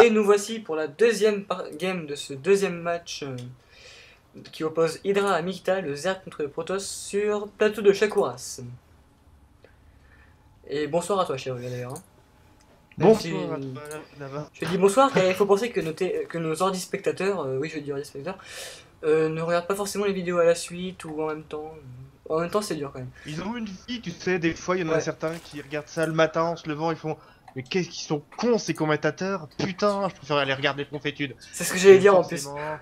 Et nous voici pour la deuxième game de ce deuxième match qui oppose Hydra à Mikta, le Zerg contre le Protoss sur plateau de Shakuras. Et bonsoir à toi, chérie, d'ailleurs. Même si Bonsoir à toi, Nava. je dis bonsoir car il faut penser que que nos ordi spectateurs, oui je dis ordi spectateurs, ne regardent pas forcément les vidéos à la suite ou en même temps. En même temps, c'est dur quand même. Ils ont une vie, tu sais, des fois, il y en a Ouais. certains qui regardent ça le matin en se levant, ils font mais qu'est-ce qu'ils sont cons ces commentateurs. Putain, je préfère aller regarder Ponfétude. C'est ce que j'allais Et dire en plus. forcément,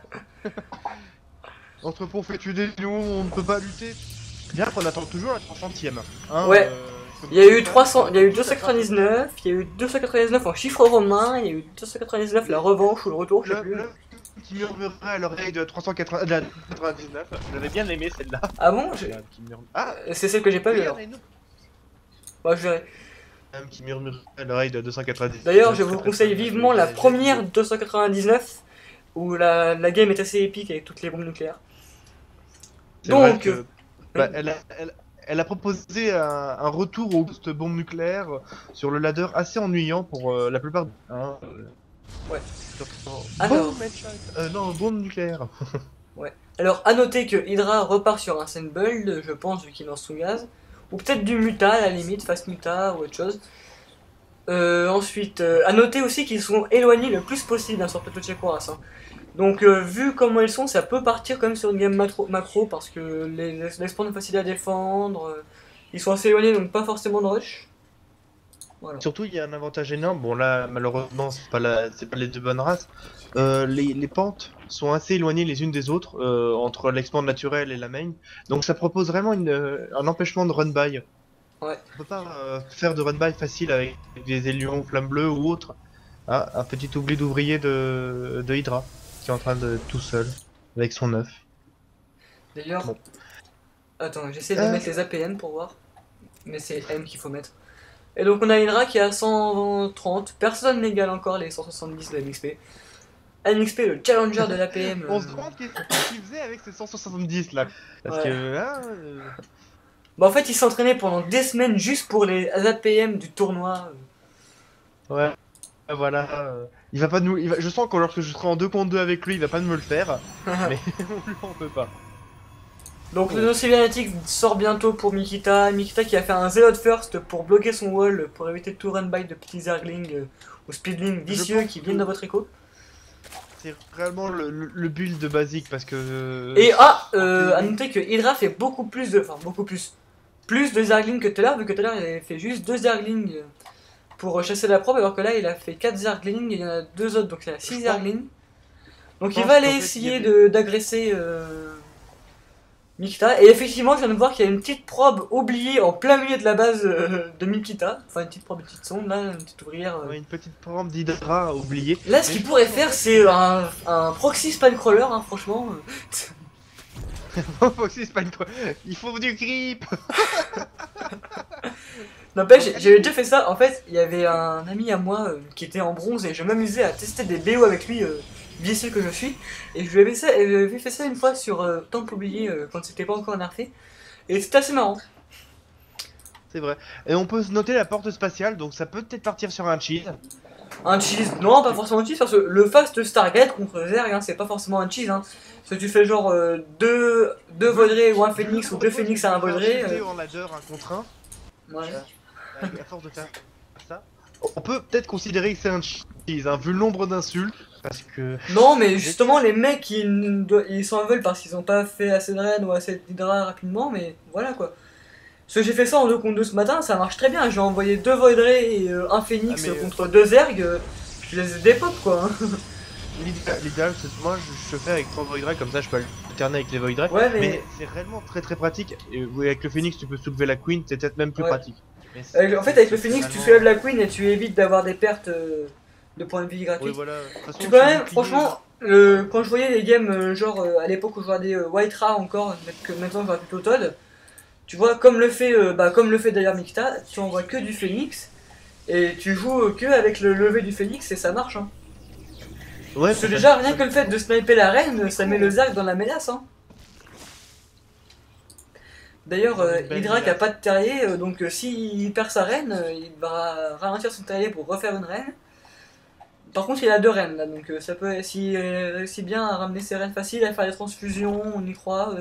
entre Ponfétude et nous, on ne peut pas lutter. Bien qu'on attend toujours la 300ème. Hein, Ouais. comme Il y a eu ça, 300, il y a eu tout ça grâce au- 299, il y a eu 299 en chiffre romain, il y a eu 299 la revanche ou le retour, je sais plus. Le qui murmurait à l'oreille de 380, de la 99. J'avais bien aimé celle-là. Ah bon Ah, C'est celle que j'ai pas oui, vue il y en alors. a une autre. Bah, je verrai. Qui murmure à l'oreille de 299. D'ailleurs, je vous conseille vivement la première 299 où la game est assez épique avec toutes les bombes nucléaires. C'est vrai Donc, que bah, elle a proposé un retour aux bombes nucléaires sur le ladder assez ennuyant pour la plupart. Hein, ouais. Alors, bombe non, bombe nucléaire. ouais. Alors, à noter que Hydra repart sur un Sandbuild, je pense, vu qu'il lance son gaz. Ou peut-être du Muta à la limite, Fast Muta ou autre chose. Ensuite, à noter aussi qu'ils sont éloignés le plus possible sur le plateau de Shakuras. Hein. Donc, vu comment ils sont, ça peut partir quand même sur une game macro parce que les spawns sont faciles à défendre. Ils sont assez éloignés donc pas forcément de rush. Voilà. Surtout, il y a un avantage énorme. Bon, là, malheureusement, c'est pas les deux bonnes races. Les pentes sont assez éloignées les unes des autres entre l'expand naturel et la main. Donc, ça propose vraiment un empêchement de run-by. Ouais. On peut pas faire de run-by facile avec des Élions flammes bleues ou autre. Ah, un petit oubli d'ouvrier de Hydra qui est en train de tout seul avec son œuf. D'ailleurs, Bon. attends, j'essaie de mettre les APM pour voir. Mais c'est M qu'il faut mettre. Et donc on a Hydra qui a 130. Personne n'égale encore les 170 de MXP. MXP, le challenger de l'APM. On se demande qu'est-ce qu'il faisait avec ces 170 là. Parce Ouais. que Bah en fait il s'entraînait pendant des semaines juste pour les APM du tournoi. ouais, voilà. Il va pas nous. Je sens que lorsque je serai en 2 contre 2 avec lui, il va pas me le faire. Mais on peut pas. Donc le Cybernetic sort bientôt pour Mikita. Mikita qui a fait un Zealot First pour bloquer son wall, pour éviter tout run-by de petits zerglings ou speedlings vicieux qui viennent dans votre écho. C'est réellement le build de basique parce que. Et à noter que Hydra fait beaucoup plus de. Enfin, beaucoup plus. Plus de zerglings que tout à l'heure, vu que tout à l'heure il avait fait juste 2 zerglings pour chasser la probe, alors que là il a fait 4 zerglings et il y en a 2 autres, donc il y a 6 zerglings. Donc il va aller essayer d'agresser Mikita. Et effectivement, je viens de voir qu'il y a une petite probe oubliée en plein milieu de la base de Mikita. Enfin, une petite probe, une petite sonde, là, une petite ouvrière. Ouais, une petite rampe d'Hydra oubliée. Là, ce qu'il pourrait faire, c'est un proxy spine-crawler, hein, franchement. Foxy, c'est pas une. Il faut du grip. N'empêche, j'avais déjà fait ça. En fait, il y avait un ami à moi qui était en bronze et je m'amusais à tester des BO avec lui, vicieux que je suis. Et je lui avais fait ça une fois sur Temple oublié quand c'était pas encore nerfé. Et c'était assez marrant. C'est vrai. Et on peut noter la porte spatiale, donc ça peut peut-être partir sur un cheese. Un cheese, non, pas forcément un cheese, parce que le fast Stargate contre Zerg, hein, c'est pas forcément un cheese. Hein. Si tu fais genre deux Vaudrey ou un Phoenix ou deux Phoenix à un Vaudrey. En ladder, un contre un. Ouais. À force de faire ça, on peut peut-être considérer que c'est un cheese, hein, vu le nombre d'insultes. Parce que. Non, mais justement, les mecs ils s'en veulent parce qu'ils ont pas fait assez de raids ou assez d'hydra rapidement, mais voilà quoi. Parce que j'ai fait ça en 2 contre 2 ce matin, ça marche très bien. J'ai envoyé 2 Voidray et un Phoenix contre 2 Zerg, je les ai dépop quoi. Hein. L'idéal, c'est moi je fais avec 3 Voidray, comme ça je peux alterner avec les Voidray. Ouais, mais c'est réellement très très pratique. Et oui, avec le Phoenix, tu peux soulever la Queen, c'est peut-être même plus pratique. En fait, avec le Phoenix, tu soulèves la Queen et tu évites d'avoir des pertes de points de vie gratuits. Oui, voilà. Tu peux quand même, franchement, quand je voyais les games, genre à l'époque où je regardais White-Ra encore, que maintenant je regarde plutôt Todd, tu vois, comme le fait d'ailleurs Mikta, tu envoies que du Phoenix et tu joues que avec le lever du Phoenix et ça marche. Hein. Ouais, parce que déjà, rien que le fait de sniper la reine, ça met le Zerg dans la mélasse. Hein. D'ailleurs, Hydra qui a pas de terrier, donc s'il perd sa reine, il va ralentir son terrier pour refaire une reine. Par contre, il a 2 reines là, donc ça peut, si réussit bien à ramener ses reines faciles, à faire les transfusions, on y croit,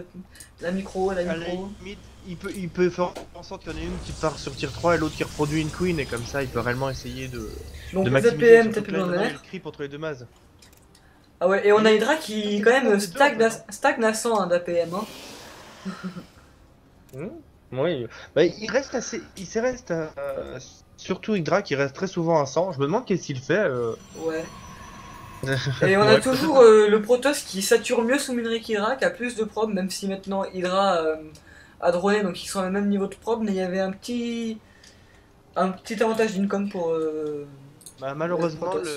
la micro, la À la micro. limite, il peut faire en sorte qu'il y en ait une qui part sur tier 3 et l'autre qui reproduit une queen, et comme ça, il peut réellement essayer Donc de les maximiser. APM, Surtout t'as que plus là, besoin de maintenant, il y a l'air. le creep entre les deux mazes. Ah ouais, et on a Et Hydra ça, qui c'est quand le même des deux, en fait, hein. stagne à 100 hein, d'APM. Hein. Oui, bah, il reste assez. Il reste. Surtout Hydra qui reste très souvent à 100. Je me demande qu'est-ce qu'il fait. Ouais. Et on a Ouais. toujours le Protoss qui sature mieux sous Minrik Hydra, qui a plus de prob, même si maintenant Hydra a droné, donc ils sont à le même niveau de prob, mais il y avait un petit avantage d'income pour Bah, le malheureusement, Protoss.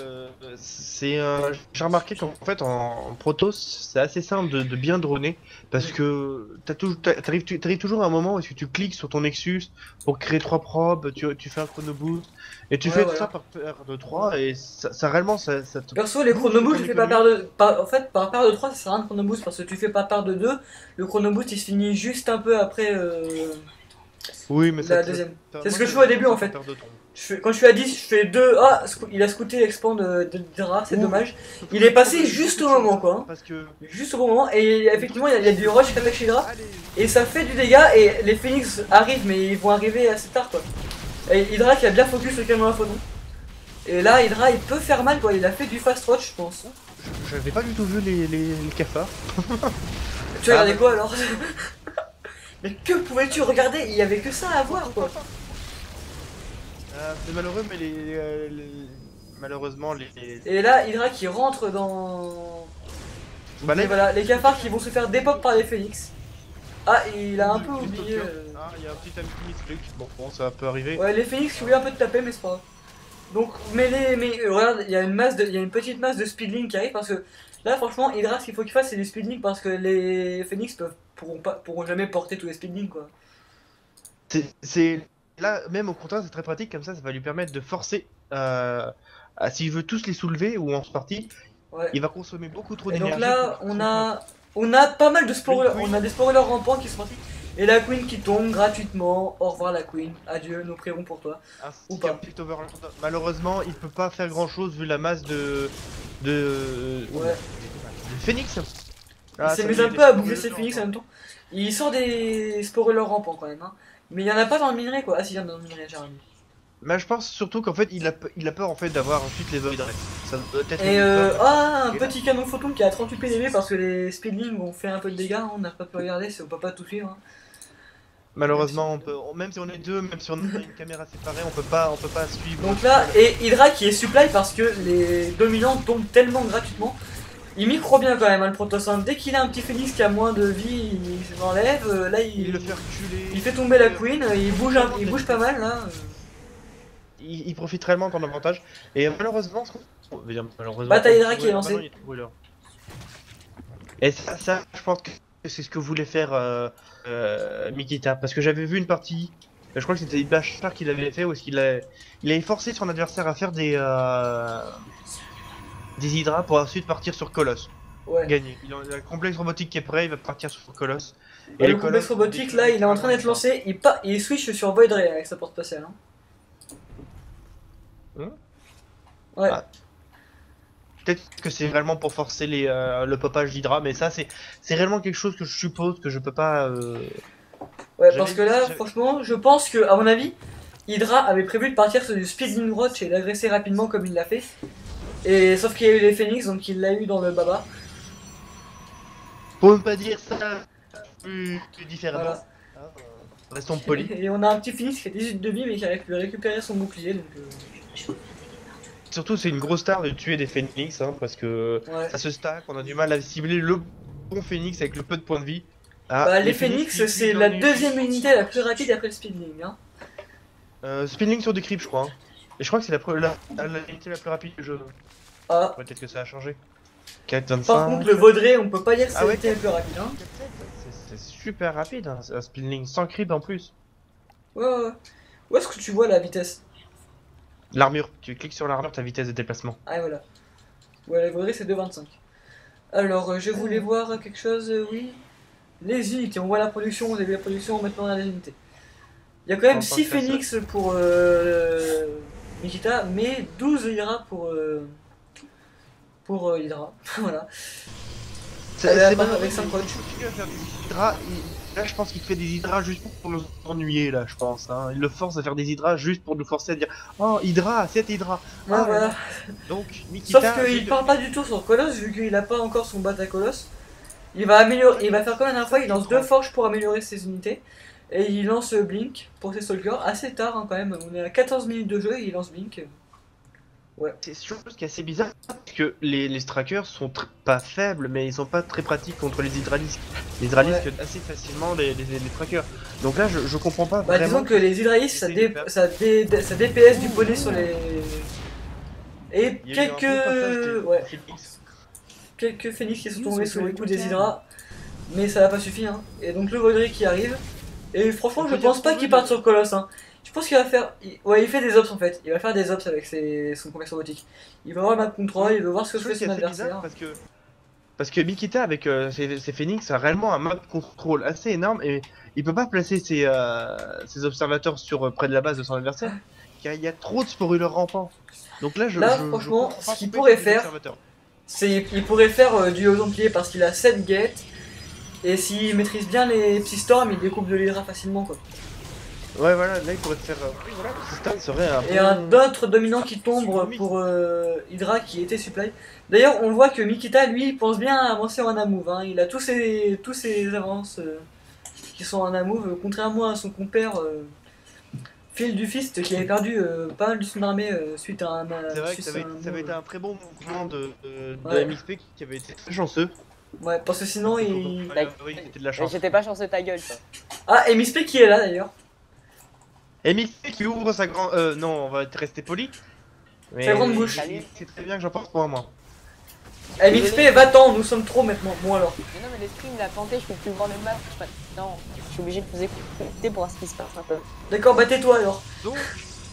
j'ai remarqué qu'en fait en Protoss, c'est assez simple de bien droner parce Mm. que t'arrives toujours à un moment où si tu cliques sur ton Nexus pour créer 3 probes, tu fais un chrono boost et tu Ouais, fais ça voilà. par paire de 3 et ça réellement ça te Perso, les bouffe chronoboost, ton je fais pas paire économie. de. En fait, par paire de 3 ça sert à rien de chronoboost parce que tu fais pas paire de 2. Le chronoboost il se finit juste un peu après Oui, mais la deuxième. C'est ce moi que je ça fais au me début force en à faire fait. paire de 3. Quand je suis à 10, je fais 2. Ah, il a scouté l'expand de Dra, c'est Ou dommage. surtout Il est il faut passé donner juste beaucoup de au choses moment hein, quoi. Hein. parce que Juste au bon moment. Et le effectivement, truc il y a du rush qui attaque Hydra. allez, Et ça fait du dégât. Et les Phoenix arrivent, mais ils vont arriver assez tard quoi. Et Hydra qui a bien focus le canon à photon. Et là, Hydra il peut faire mal quoi. Il a fait du fast watch, je pense. j'avais pas du tout vu les cafards. Tu as Ah, regardé quoi alors? Mais que pouvais-tu regarder? Il y avait que ça à voir quoi. C'est malheureux, mais malheureusement, Et là, Hydra qui rentre dans. Bah là, Et voilà, les cafards qui vont se faire dépop par les Phoenix. Ah, il a un peu du oublié. Stalker. Ah, il y a un petit misclick. Bon, ça peut arriver. Ouais, les Phoenix qui voulaient un peu te taper, mais c'est pas grave. Donc, regarde, il y a il y a une petite masse de speedlink qui arrive parce que là, franchement, Hydra, ce qu'il faut qu'il fasse, c'est du speedlink parce que les Phoenix pourront jamais porter tous les speedlink quoi. Là, même au contraire, c'est très pratique. Comme ça va lui permettre de forcer s'il veut tous les soulever ou en partie, Ouais. il va consommer beaucoup trop Et donc d'énergie pour là, faire son point. on a pas mal de Une spoilers, on queen. a des spoilers rampants qui sont partis. Et la Queen qui tombe gratuitement. Au revoir la Queen. Adieu, nous prierons pour toi. Ou Ainsi qu'un pas. petit overlord. Malheureusement, il peut pas faire grand chose vu la masse Ouais. de Phoenix. Il Ah, ça y s'amuse est, un les peu à bouffer spoilers ses Phoenix en encore. même temps. Il sort des spoilers rampants quand même. Hein. Mais il y en a pas dans le minerai quoi. Ah si, il y en a dans le minerai, j'ai remis. Mais je pense surtout qu'en fait, il a peur en fait d'avoir ensuite les Void Rays. Ça doit être Et une peur. un Et là, petit canon photon qui a 38 PDB parce que les speedlings ont fait un peu de dégâts. Hein. On n'a pas pu regarder, on peut pas tout suivre. Hein. Même si malheureusement, même si on est deux, même si on a une caméra séparée, on peut pas suivre. Donc là, et Hydra qui est supply parce que les dominants tombent tellement gratuitement. Il micro bien quand même, hein, le Protoss. Dès qu'il a un petit Phoenix qui a moins de vie, il s'enlève. Là, Il le fait reculer. il fait tomber la Queen. Il bouge pas mal là. Il profite réellement de ton avantage. Et malheureusement, on veut dire malheureusement. Bataille Hydra qui est lancée. Il y a tout brûleur. Et ça, je pense que c'est ce que voulait faire Mikita. Parce que j'avais vu une partie. Je crois que c'était Bashar qui l'avait fait, où il avait forcé son adversaire à faire des hydras pour ensuite partir sur Colosse. Ouais. Gagner. Il a un complexe robotique qui est prêt, il va partir sur Colosse. Et le les complexe Colosses robotique vont là, il est en détruire train d'être lancé. Il switch sur Void Ray avec sa porte spatiale. Hein. Ouais. Ah. Peut-être que c'est réellement pour forcer le popage d'Hydra, mais ça c'est réellement quelque chose que je suppose que je peux pas. Ouais, J'avais parce que vu- là, j'avais- franchement, je pense que, à mon avis, Hydra avait prévu de partir sur du speeding roach et d'agresser rapidement comme il l'a fait. Et sauf qu'il y a eu les Phoenix, donc il l'a eu dans le baba. Pour ne pas dire ça plus différemment. Voilà. Hein, restons polis. Et on a un petit Phoenix qui a 18 de vie mais qui a pu récupérer son bouclier, donc Surtout c'est une grosse star de tuer des phoenix, hein, parce que ouais. ça se stack, on a du mal à cibler le bon phoenix avec le peu de points de vie. Ah, Bah, les Phoenix, qui c'est utilisent la leur deuxième unité la plus rapide après le speeding. Hein. Spinning sur du creep, je crois. Hein. Et je crois que c'est la unité la plus rapide du jeu. Ah. Peut-être que ça a changé. 4,25. Par contre, le Vaudrey, on peut pas dire que c'est Ah ouais, l'unité la plus rapide. Hein. C'est super rapide, hein, un spinning sans creep en plus. Ouais, ouais. Où est-ce que tu vois la vitesse? L'armure, tu cliques sur l'armure, ta vitesse de déplacement. Ah, voilà. Ouais, le Vaudrey, c'est 2,25. Alors, je voulais voir quelque chose, oui. Les unités, on voit la production, vous avez vu la production, maintenant on a les unités. Il y a quand même 6 Phoenix pour Nikita, mais 12 Hydra pour pour Hydra. Voilà. C'est Elle est à part malheureux, avec 5 mais coachs. il continue à faire des hydras. Là, je pense qu'il fait des hydras juste pour nous ennuyer, là, je pense. Hein. Il le force à faire des hydras juste pour nous forcer à dire oh, Hydra, c'est Hydra. Ouais, Ah, voilà. donc, Sauf Nikita. qu'il part pas du tout sur Colosse, vu qu'il a pas encore son Batacolosse. Il va améliorer, il va faire comme la dernière fois, il lance 2 forges pour améliorer ses unités. Et il lance Blink pour ses soldiers, assez tard hein, quand même, on est à 14 minutes de jeu et il lance Blink. Ouais. C'est chose qui est assez bizarre, parce que les strikers sont pas faibles, mais ils sont pas très pratiques contre les hydralisques. Les hydralisques assez facilement les trackers. Donc là, je comprends pas Bah vraiment. disons que les hydralisques ça DPS du poney sur les... Et Il y a eu un bon passage des ouais. Phoenix. Quelques phénix qui sont tombés sous les coups des hydras, mais ça n'a pas suffi hein. Et donc le Vaudry qui arrive, et franchement je pense pas qu'il parte sur Colosse hein. Je pense qu'il va faire, ouais il fait des ops en fait, il va faire des ops avec son commerce robotique. Il va voir le map control, il va voir ce que fait son adversaire. Parce que Mikita avec ses Phoenix a réellement un map control assez énorme et il peut pas placer ses observateurs sur près de la base de son adversaire car il y a trop de sporuleurs rampants. Donc là, franchement, ce qu'il pourrait faire, c'est il pourrait faire du haut templier parce qu'il a 7 gates et s'il maîtrise bien les Psystorm, il découpe de l'Hydra facilement quoi. Ouais voilà, là il pourrait te faire... oui voilà, Psystorm serait un... Et un autre dominant qui tombe pour Hydra qui était supply. D'ailleurs on voit que Mikita lui il pense bien à avancer en A-move hein. Il a tous ses avances qui sont en A-move, contrairement à son compère Phil du Fist qui avait perdu pas mal de son armée suite à un... C'est vrai que ça avait été un très bon mouvement de MXP qui avait été très chanceux. Ouais, parce que sinon il... Oui, c'était de la chance. J'étais pas chanceux ta gueule toi. Ah, et MXP qui est là d'ailleurs. MXP qui ouvre sa grande... non, on va rester poli. Sa grande bouche. C'est très bien que j'en pense pour moi. MXP, va-t'en, nous sommes trop maintenant. Bon alors. Mais non, mais le stream il a planté, je peux plus voir le map. Non, je suis obligé de vous écouter pour voir ce qui se passe un peu. D'accord, bah tais-toi alors. Donc,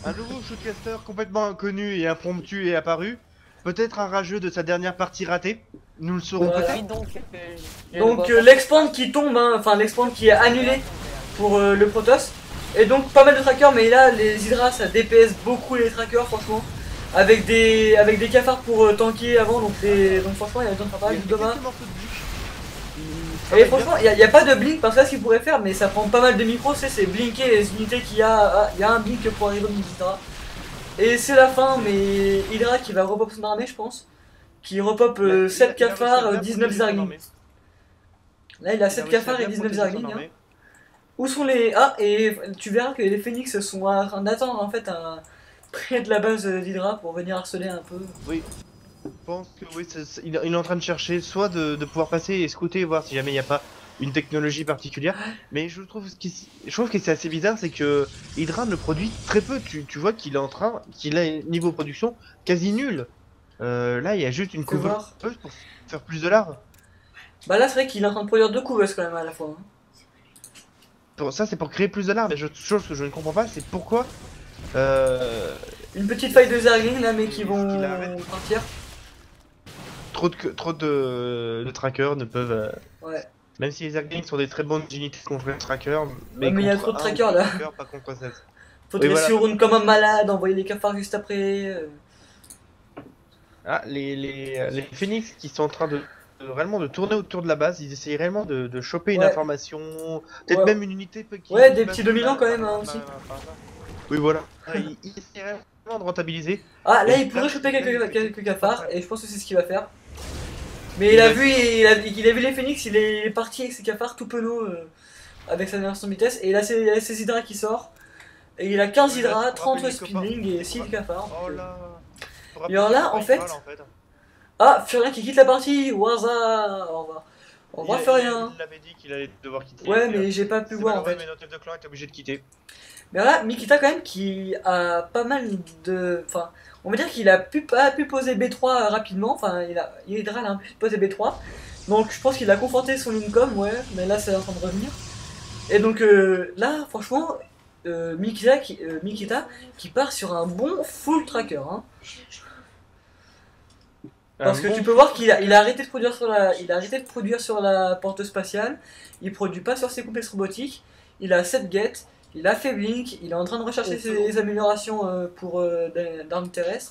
un nouveau shootcaster complètement inconnu et impromptu est apparu. Peut-être un rageux de sa dernière partie ratée. Nous le saurons Voilà. peut-être. Donc l'expand qui tombe, hein, enfin l'expand qui est annulé pour le Protoss. Et donc pas mal de trackers, mais là les Hydras ça DPS beaucoup les trackers franchement. Avec des cafards pour tanker avant, donc franchement il y a besoin de faire pas mal de dommages. Et franchement il n'y a pas de blink parce que là ce qu'il pourrait faire, mais ça prend pas mal de micros, c'est blinker les unités qu'il y a. Ah, il y a un blink pour arriver au Hydra. Et c'est la fin, mais Hydra qui va repop son armée je pense. Qui repop 7 cafards, 19 zerglings. Là il a 7 cafards et 19 zerglings. Hein. Où sont les... Ah, et tu verras que les phoenix sont en train d'attendre en fait près de la base d'Hydra pour venir harceler un peu. Oui, je pense que oui, il est en train de chercher soit de pouvoir passer et scouter, voir si jamais il n'y a pas une technologie particulière. Mais je trouve que c'est assez bizarre, c'est que Hydra ne produit très peu. Tu vois qu'il a un niveau production quasi nul. Là, il y a juste une couveuse pour faire plus de larves. Bah là, c'est vrai qu'il est en train de produire 2 couveuses quand même à la fois. Hein. Pour ça, c'est pour créer plus de larves. Mais chose que je ne comprends pas, c'est pourquoi... Une petite faille de zerglings là, mais qui vont partir. Trop de trackers ne peuvent... Ouais. Même si les zerglings sont des très bonnes unités contre les trackers, mais il y a trop de trackers là. Pas contre 16. Faudrait surround comme un malade, envoyer les cafards juste après. Ah, les phoenix qui sont en train de réellement de tourner autour de la base, ils essayent réellement de choper une information, peut-être même une unité qui... Ouais, des petits dominants quand même hein, aussi. Oui, voilà. Ils essayent vraiment de rentabiliser. Ah, là il pourrait choper quelques cafards, et je pense que c'est ce qu'il va faire. Mais il a vu les phoenix, il est parti avec ses cafards tout penaud avec sa version vitesse, et là il y a ses hydras qui sort. Et il a 15 hydras, 30 spinning et 6 cafards. Oh là. Et alors là, en fait... Ah, Furien qui quitte la partie, au hasard. Au revoir Furien. Il l'avait dit qu'il allait devoir quitter. Ouais, mais j'ai pas pu voir en fait. Mais notre chef de clan est obligé de quitter. Mais là, Mikita quand même qui a pas mal de... Enfin, on va dire qu'il a pas pu poser B3 rapidement. Enfin, Hydra a un peu posé B3. Donc je pense qu'il a confronté son income, ouais. Mais là, c'est en train de revenir. Et donc là, franchement, Mikita qui part sur un bon full tracker. Hein. Parce que tu peux voir qu'il a arrêté de produire sur la porte spatiale, il produit pas sur ses complexes robotiques, il a 7 gates, il a fait Blink, il est en train de rechercher ses améliorations pour d'armes terrestres.